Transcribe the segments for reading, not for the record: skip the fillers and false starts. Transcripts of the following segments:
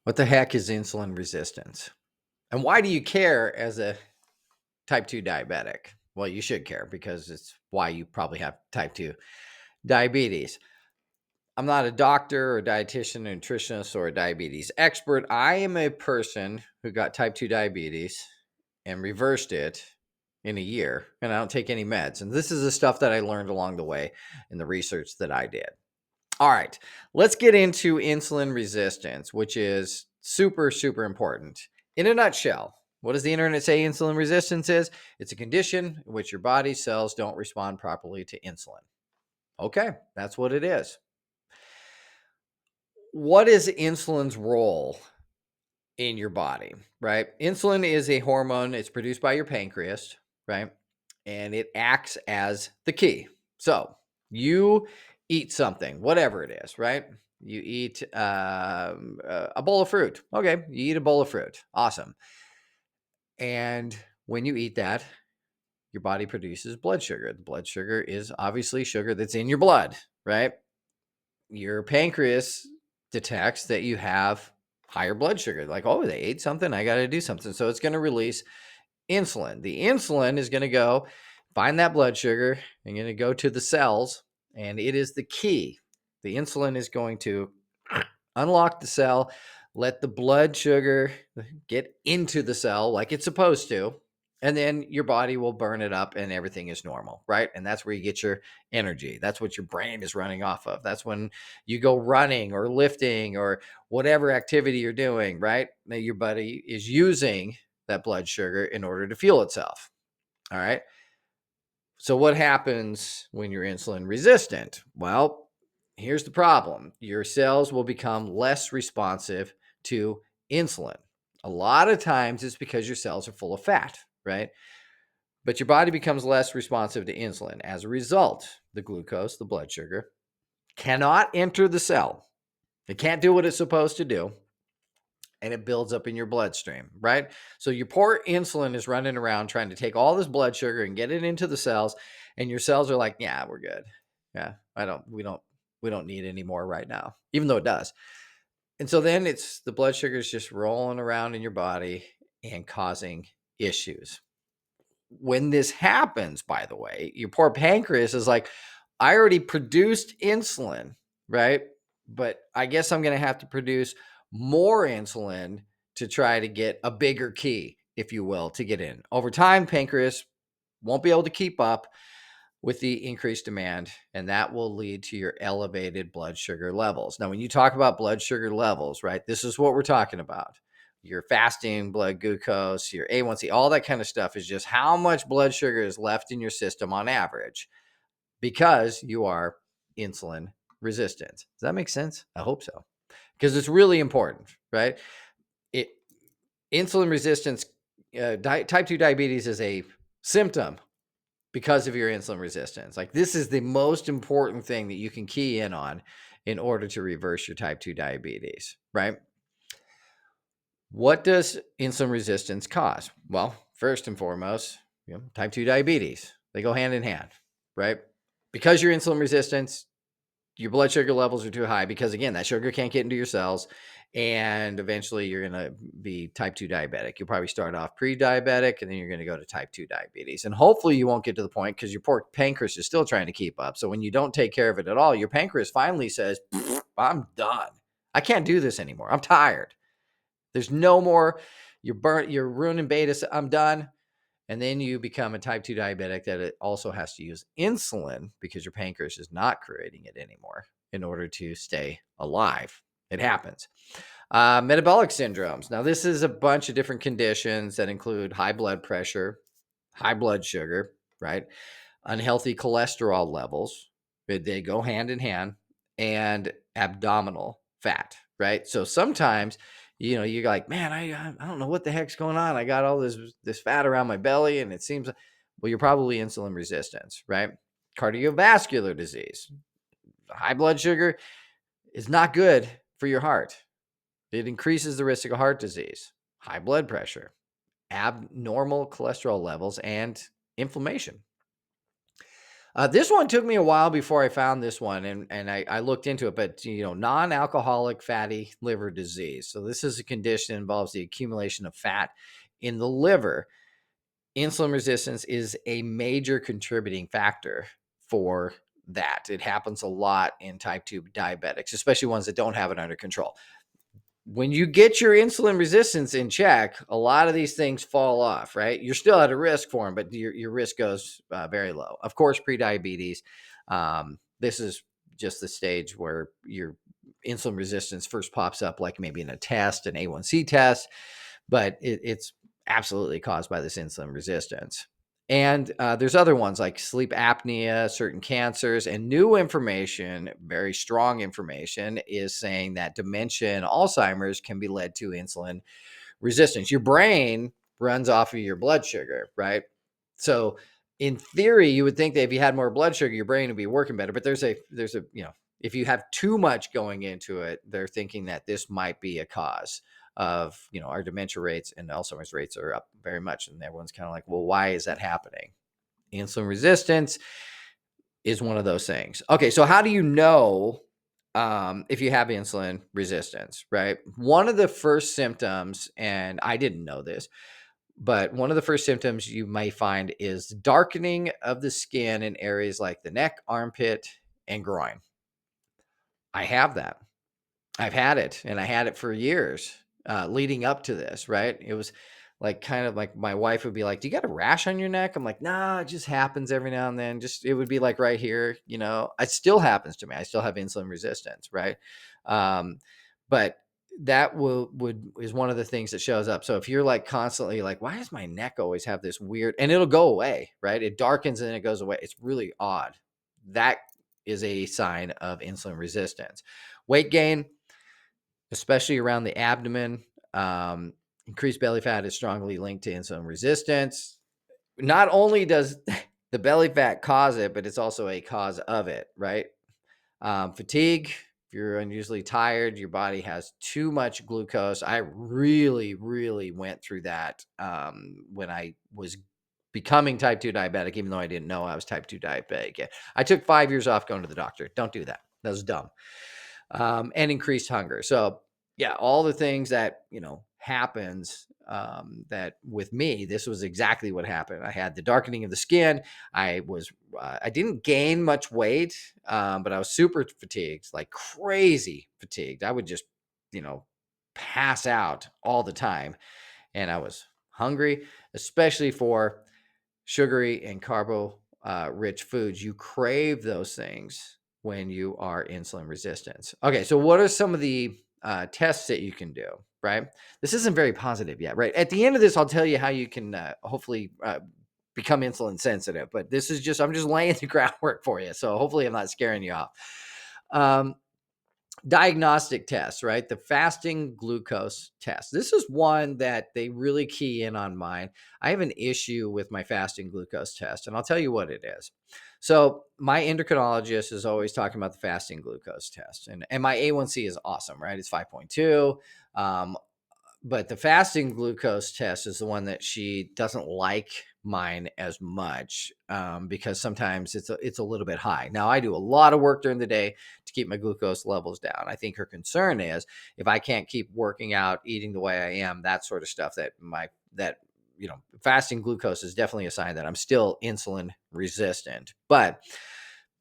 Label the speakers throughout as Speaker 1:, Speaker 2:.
Speaker 1: What the heck is insulin resistance? And why do you care as a type 2 diabetic? Well, you should care because it's why you probably have type 2 diabetes. I'm not a doctor or a dietitian, a nutritionist, or a diabetes expert. I am a person who got type 2 diabetes and reversed it in a year, and I don't take any meds. And this is the stuff that I learned along the way in the research that I did. All right, let's get into insulin resistance, which is super, super important. In a nutshell, what does the internet say insulin resistance is? It's a condition in which your body cells don't respond properly to insulin. Okay, that's what it is. What is insulin's role in your body, right? Insulin is a hormone, it's produced by your pancreas, right? And it acts as the key. So you eat something, whatever it is, right? You eat a bowl of fruit. Okay, you eat a bowl of fruit. Awesome. And when you eat that, your body produces blood sugar. The blood sugar is obviously sugar that's in your blood, right? Your pancreas detects that you have higher blood sugar. Like, oh, they ate something. I got to do something. So it's going to release insulin. The insulin is going to go find that blood sugar and going to go to the cells. And it is the key. The insulin is going to unlock the cell, let the blood sugar get into the cell like it's supposed to. And then your body will burn it up and everything is normal, right? And that's where you get your energy. That's what your brain is running off of. That's when you go running or lifting or whatever activity you're doing, right? Now your body is using that blood sugar in order to fuel itself. All right. So what happens when you're insulin resistant? Well, here's the problem. Your cells will become less responsive to insulin. A lot of times it's because your cells are full of fat, right? But your body becomes less responsive to insulin. As a result, the glucose, the blood sugar, cannot enter the cell. It can't do what it's supposed to do, and it builds up in your bloodstream, right? So your poor insulin is running around trying to take all this blood sugar and get it into the cells, and your cells are like, "Yeah, we're good. Yeah, we don't need any more right now," even though it does. And so then it's the blood sugar is just rolling around in your body and causing issues. When this happens, by the way, your poor pancreas is like, I already produced insulin, right? But I guess I'm going to have to produce more insulin to try to get a bigger key, if you will, to get in. Over time, pancreas won't be able to keep up with the increased demand, and that will lead to your elevated blood sugar levels. Now, when you talk about blood sugar levels, right, this is what we're talking about. Your fasting blood glucose, your A1C, all that kind of stuff is just how much blood sugar is left in your system on average because you are insulin resistant. Does that make sense? I hope so. Because it's really important, right? It insulin resistance, type 2 diabetes is a symptom because of your insulin resistance. Like, this is the most important thing that you can key in on in order to reverse your type 2 diabetes, right? What does insulin resistance cause? Well, first and foremost, type 2 diabetes. They go hand in hand, right? Because you're insulin resistant, your blood sugar levels are too high because, again, that sugar can't get into your cells, and eventually you're going to be type 2 diabetic. You'll probably start off pre-diabetic, and then you're going to go to type 2 diabetes. And hopefully you won't get to the point, because your poor pancreas is still trying to keep up. So when you don't take care of it at all, your pancreas finally says, I'm done. I can't do this anymore. I'm tired. There's no more. You're burnt. You're ruining beta. I'm done. And then you become a type 2 diabetic that it also has to use insulin because your pancreas is not creating it anymore in order to stay alive. It happens. Metabolic syndromes. Now, this is a bunch of different conditions that include high blood pressure, high blood sugar, right? Unhealthy cholesterol levels. They go hand in hand, and abdominal fat, right? So sometimes, you're like, man, I don't know what the heck's going on. I got all this fat around my belly, and it seems, well, you're probably insulin resistance, right? Cardiovascular disease. High blood sugar is not good for your heart. It increases the risk of heart disease, high blood pressure, abnormal cholesterol levels, and inflammation. This one took me a while before I found this one, and I looked into it. But non-alcoholic fatty liver disease. So this is a condition that involves the accumulation of fat in the liver. Insulin resistance is a major contributing factor for that. It happens a lot in type 2 diabetics, especially ones that don't have it under control. When you get your insulin resistance in check, a lot of these things fall off, right? You're still at a risk for them, but your risk goes very low. Of course, prediabetes. This is just the stage where your insulin resistance first pops up, like maybe in a test, an A1C test, but it's absolutely caused by this insulin resistance. And there's other ones like sleep apnea, certain cancers, and new information, very strong information, is saying that dementia and Alzheimer's can be led to insulin resistance. Your brain runs off of your blood sugar, right? So in theory, you would think that if you had more blood sugar, your brain would be working better. But there's a if you have too much going into it, they're thinking that this might be a cause of our dementia rates and Alzheimer's rates are up very much, and everyone's kind of like, well, why is that happening? Insulin resistance is one of those things. Okay, so how do you know if you have insulin resistance, right? One of the first symptoms, and I didn't know this, but one of the first symptoms you may find is darkening of the skin in areas like the neck, armpit, and groin. I have that. I've had it, and I had it for years leading up to this, right? It was like kind of like my wife would be like, "Do you got a rash on your neck?" I'm like, "Nah, it just happens every now and then." Just it would be like right here, It still happens to me. I still have insulin resistance, right? Um, but that would is one of the things that shows up. So if you're like constantly like, "Why does my neck always have this weird?" And it'll go away, right? It darkens and then it goes away. It's really odd. That is a sign of insulin resistance. Weight gain, especially around the abdomen. Increased belly fat is strongly linked to insulin resistance. Not only does the belly fat cause it, but it's also a cause of it, right? Fatigue. If you're unusually tired, your body has too much glucose. I really, really went through that when I was becoming type 2 diabetic, even though I didn't know I was type 2 diabetic. Yeah, I took 5 years off going to the doctor. Don't do that. That was dumb. And increased hunger. So yeah, all the things that happens that with me, this was exactly what happened. I had the darkening of the skin. I didn't gain much weight, but I was super fatigued, like crazy fatigued. I would just pass out all the time, and I was hungry, especially for sugary and carbo rich foods. You crave those things when you are insulin resistant. Okay, so what are some of the tests that you can do, right? This isn't very positive yet, right? At the end of this, I'll tell you how you can hopefully become insulin sensitive, but I'm just laying the groundwork for you. So hopefully I'm not scaring you off. Diagnostic tests, right? The fasting glucose test. This is one that they really key in on mine. I have an issue with my fasting glucose test, and I'll tell you what it is. So my endocrinologist is always talking about the fasting glucose test, and my A1C is awesome, right? It's 5.2. But the fasting glucose test is the one that she doesn't like mine as much because sometimes it's a little bit high. Now I do a lot of work during the day to keep my glucose levels down. I think her concern is if I can't keep working out, eating the way I am, that sort of stuff, that fasting glucose is definitely a sign that I'm still insulin resistant. But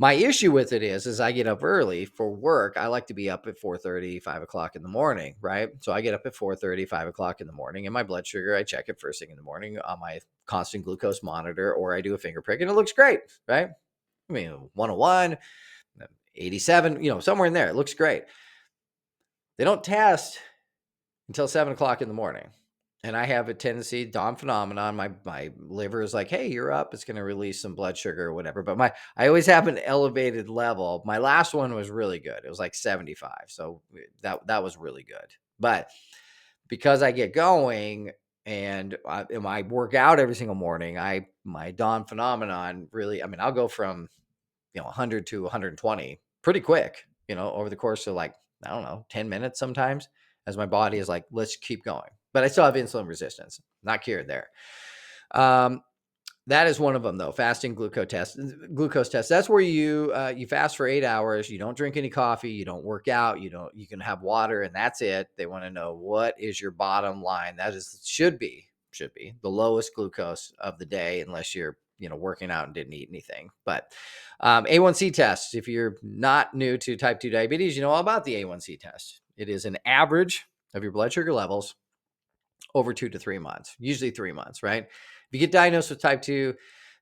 Speaker 1: my issue with it is I get up early for work. I like to be up at 4:30, 5 o'clock in the morning, right? So I get up at 4:30, 5 o'clock in the morning, and my blood sugar, I check it first thing in the morning on my constant glucose monitor, or I do a finger prick, and it looks great, right? I mean, 101, 87, somewhere in there. It looks great. They don't test until 7 o'clock in the morning. And I have a tendency, dawn phenomenon. My liver is like, hey, you're up. It's going to release some blood sugar or whatever. But I always have an elevated level. My last one was really good. It was like 75. So that was really good. But because I get going and I work out every single morning, my dawn phenomenon really, I'll go from 100 to 120 pretty quick, over the course of like, I don't know, 10 minutes sometimes, as my body is like, let's keep going. But I still have insulin resistance, not cured there. That is one of them, though. Fasting glucose test. That's where you fast for 8 hours. You don't drink any coffee. You don't work out. You can have water, and that's it. They want to know what is your bottom line. That is should be the lowest glucose of the day, unless you're working out and didn't eat anything. But A1C test. If you're not new to type 2 diabetes, you know all about the A1C test. It is an average of your blood sugar levels over 2 to 3 months, usually 3 months, right? If you get diagnosed with type 2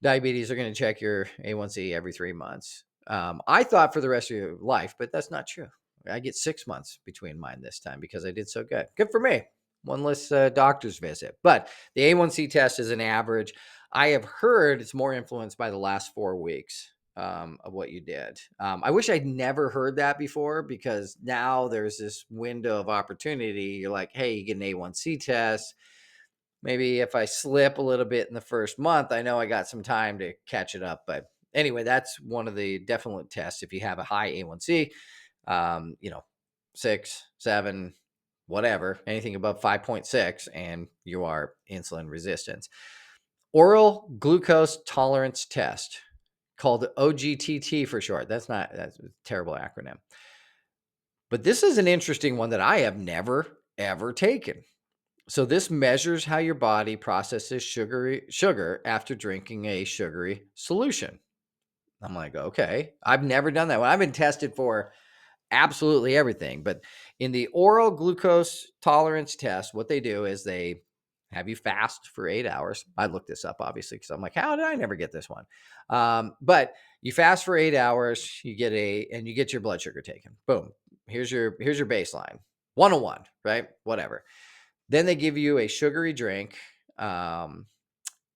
Speaker 1: diabetes, they're going to check your A1C every 3 months. I thought for the rest of your life, but that's not true. I get 6 months between mine this time because I did so good. Good for me. One less doctor's visit. But the A1C test is an average. I have heard it's more influenced by the last 4 weeks of what you did. I wish I'd never heard that before, because now there's this window of opportunity. You're like, hey, you get an A1C test. Maybe if I slip a little bit in the first month, I know I got some time to catch it up. But anyway, that's one of the definite tests. If you have a high A1C, 6, 7, whatever, anything above 5.6, and you are insulin resistant. Oral glucose tolerance test, called OGTT for short. That's a terrible acronym. But this is an interesting one that I have never, ever taken. So this measures how your body processes sugar after drinking a sugary solution. I'm like, okay, I've never done that. Well, I've been tested for absolutely everything. But in the oral glucose tolerance test, what they do is they have you fast for 8 hours. I looked this up, obviously, because I'm like, how did I never get this one? But you fast for 8 hours, you get your blood sugar taken. Boom. Here's your baseline. 101, right? Whatever. Then they give you a sugary drink. And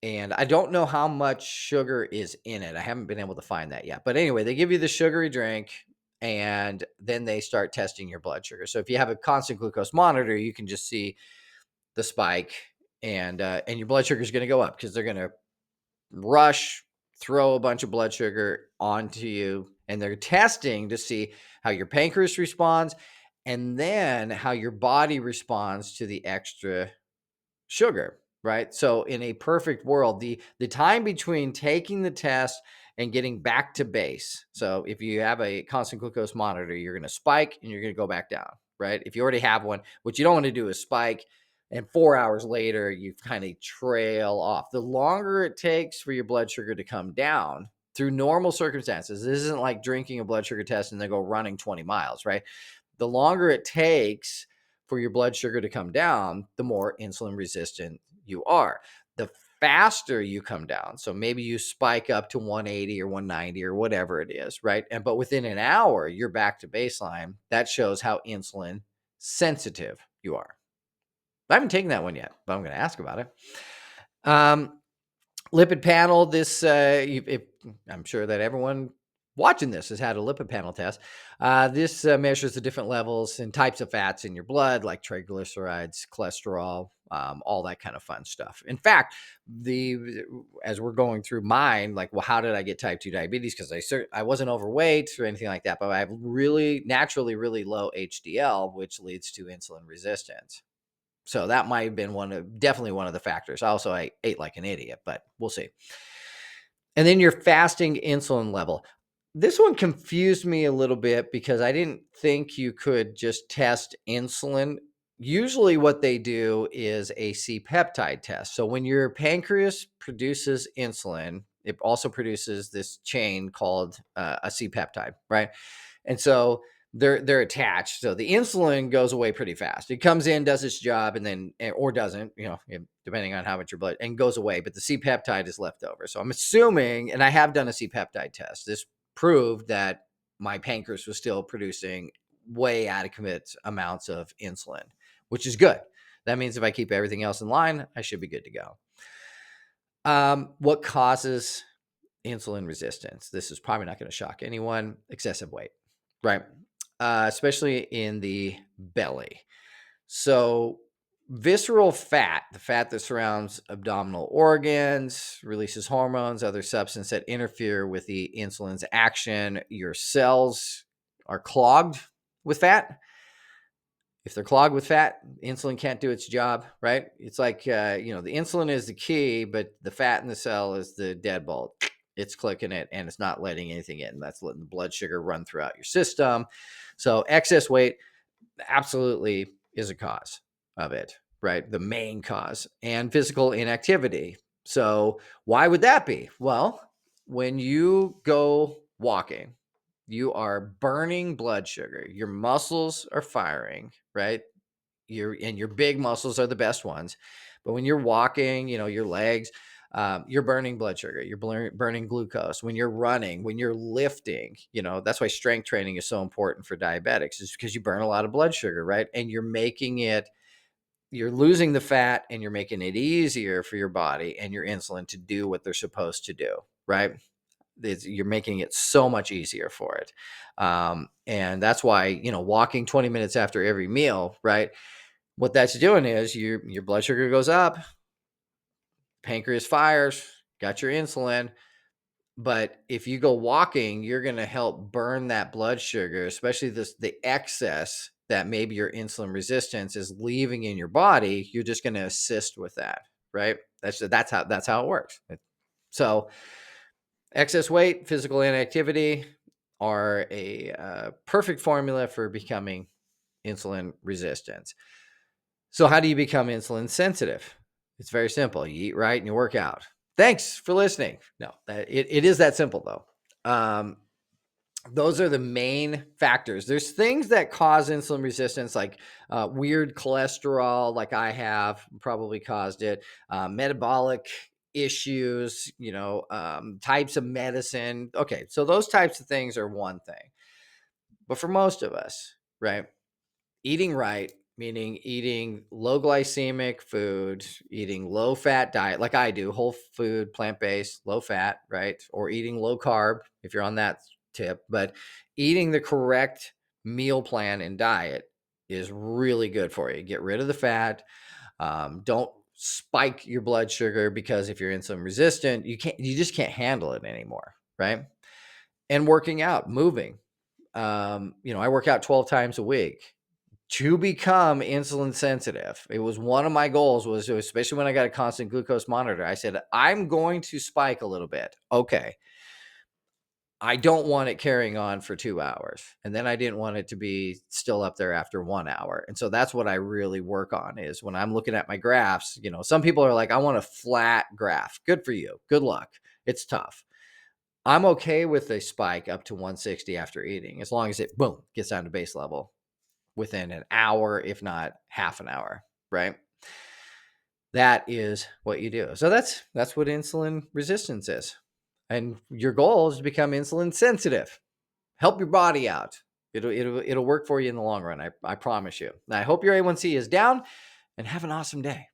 Speaker 1: I don't know how much sugar is in it. I haven't been able to find that yet. But anyway, they give you the sugary drink, and then they start testing your blood sugar. So if you have a constant glucose monitor, you can just see the spike, and your blood sugar is going to go up, because they're going to throw a bunch of blood sugar onto you, and they're testing to see how your pancreas responds, and then how your body responds to the extra sugar, right? So in a perfect world, the time between taking the test and getting back to base. So if you have a constant glucose monitor, you're going to spike and you're going to go back down, right? If you already have one, what you don't want to do is spike and 4 hours later you kind of trail off. The longer it takes for your blood sugar to come down through normal circumstances, this isn't like drinking a blood sugar test and then go running 20 miles, right? The longer it takes for your blood sugar to come down, the more insulin resistant you are. The faster you come down, so maybe you spike up to 180 or 190 or whatever it is, right? But within an hour, you're back to baseline. That shows how insulin sensitive you are. I haven't taken that one yet, but I'm going to ask about it. Lipid panel. This, I'm sure that everyone watching this has had a lipid panel test. This measures the different levels and types of fats in your blood, like triglycerides, cholesterol, all that kind of fun stuff. In fact, as we're going through mine, like, well, how did I get type 2 diabetes? Because I wasn't overweight or anything like that, but I have naturally really low HDL, which leads to insulin resistance. So that might have been definitely one of the factors. Also, I ate like an idiot, but we'll see. And then your fasting insulin level. This one confused me a little bit, because I didn't think you could just test insulin. Usually what they do is a C-peptide test. So when your pancreas produces insulin, it also produces this chain called a C-peptide, right? And so they're attached. So the insulin goes away pretty fast. It comes in, does its job, and then, or doesn't, depending on how much your blood, and goes away. But the C-peptide is left over. So I'm assuming, and I have done a C-peptide test, this proved that my pancreas was still producing way adequate amounts of insulin, which is good. That means if I keep everything else in line, I should be good to go. What causes insulin resistance? This is probably not going to shock anyone. Excessive weight, right? Especially in the belly. So visceral fat, the fat that surrounds abdominal organs, releases hormones, other substances that interfere with the insulin's action. Your cells are clogged with fat. If they're clogged with fat, insulin can't do its job, right? It's like, the insulin is the key, but the fat in the cell is the deadbolt. It's clicking it and it's not letting anything in. That's letting the blood sugar run throughout your system. So excess weight absolutely is a cause of it, right? The main cause, and physical inactivity. So why would that be? Well, when you go walking, you are burning blood sugar. Your muscles are firing, right? Your big muscles are the best ones. But when you're walking, your legs, you're burning blood sugar. You're burning glucose. When you're running, when you're lifting, that's why strength training is so important for diabetics, is because you burn a lot of blood sugar, right? And you're losing the fat and you're making it easier for your body and your insulin to do what they're supposed to do, right? You're making it so much easier for it. And that's why, walking 20 minutes after every meal, right? What that's doing is your blood sugar goes up, pancreas fires, got your insulin. But if you go walking, you're going to help burn that blood sugar, especially the excess that maybe your insulin resistance is leaving in your body. You're just going to assist with that, right? That's how it works. So excess weight, physical inactivity are a perfect formula for becoming insulin resistant. So how do you become insulin sensitive? It's very simple. You eat right and you work out. Thanks for listening. No, it is that simple though. Those are the main factors. There's things that cause insulin resistance, like weird cholesterol, like I have probably caused it, metabolic issues, types of medicine. Okay, so those types of things are one thing. But for most of us, right, eating right, meaning eating low glycemic food, eating low fat diet, like I do, whole food, plant based, low fat, right? Or eating low carb if you're on that tip. But eating the correct meal plan and diet is really good for you. Get rid of the fat. Don't spike your blood sugar, because if you're insulin resistant, you just can't handle it anymore, right? And working out, moving. I work out 12 times a week to become insulin sensitive. It was one of my goals, was especially when I got a constant glucose monitor. I said, I'm going to spike a little bit. Okay. I don't want it carrying on for 2 hours. And then I didn't want it to be still up there after 1 hour. And so that's what I really work on, is when I'm looking at my graphs, some people are like, I want a flat graph. Good for you. Good luck. It's tough. I'm okay with a spike up to 160 after eating, as long as it, boom, gets down to base level within an hour, if not half an hour, right? That is what you do. So that's what insulin resistance is. And your goal is to become insulin sensitive. Help your body out. It'll work for you in the long run. I promise you. I hope your A1C is down, and have an awesome day.